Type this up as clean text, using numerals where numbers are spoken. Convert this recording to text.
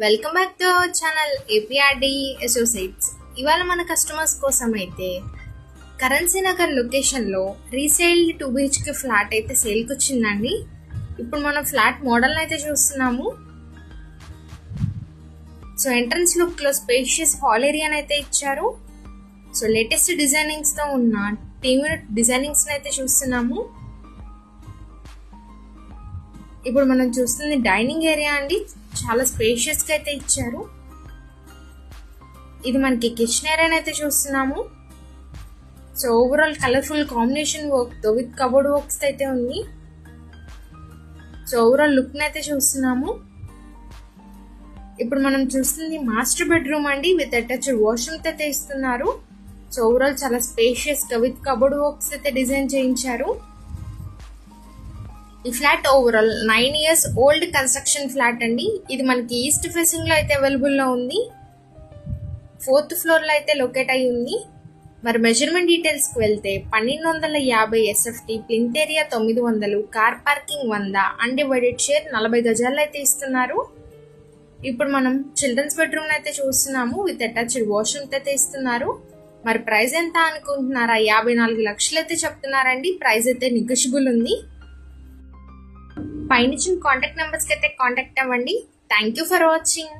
Welcome back to our channel APRD associates. ఇవాళ మన customers కోసం అయితే కరెన్సీ నగర్ లొకేషన్లో రీసేల్ 2 BHK ఫ్లాట్ అయితే సేల్కి వచ్చిందండి. ఇప్పుడు మనం ఫ్లాట్ మోడల్ అయితే చూస్తున్నాము. సో ఎంట్రన్స్ లుక్లో స్పేషియస్ హాల్ ఏరియాని అయితే ఇచ్చారు. సో లేటెస్ట్ డిజైనింగ్స్తో ఉన్న టీమ్ డిజైనింగ్స్ అయితే చూస్తున్నాము. ఇప్పుడు మనం చూస్తుంది డైనింగ్ ఏరియా అండి. చాలా స్పేషియస్గా అయితే ఇచ్చారు. ఇది మనకి కిచెన్ ఏరియా అయితే చూస్తున్నాము. సో ఓవరాల్ కలర్ఫుల్ కాంబినేషన్ వర్క్తో విత్ కబోర్డ్ వర్క్స్ అయితే ఉంది. సో ఓవరాల్ లుక్ని అయితే చూస్తున్నాము. ఇప్పుడు మనం చూస్తుంది మాస్టర్ బెడ్రూమ్ అండి, విత్ అటాచ్డ్ వాష్రూమ్ అయితే ఇస్తున్నారు. సో ఓవరాల్ చాలా స్పేషియస్గా విత్ కబోర్డ్ వర్క్స్ అయితే డిజైన్ చేయించారు. ఈ flat overall 9 years old construction flat అండి. ఇది మనకి ఈస్ట్ ఫేసింగ్ లో అయితే అవైలబుల్ లో ఉంది. 4th ఫ్లోర్ లో అయితే లొకేట్ అయి ఉంది. మరి మెజర్మెంట్ డీటెయిల్స్ కి వెళ్తే 1250 SFT, plinth area 900, car parking 100, undivided share 40 గజాల్లో అయితే ఇస్తున్నారు. ఇప్పుడు మనం చిల్డ్రన్స్ బెడ్రూమ్ అయితే చూస్తున్నాము, విత్ అటాచ్డ్ వాష్రూమ్ అయితే ఇస్తున్నారు. మరి ప్రైస్ ఎంత అనుకుంటున్నారా? 54 లక్షలు అయితే చెప్తున్నారండి. ప్రైస్ అయితే నెగోషియబుల్ ఉంది. పైన కాంటాక్ట్ నెంబర్స్కి అయితే కాంటాక్ట్ అవ్వండి. Thank you for watching.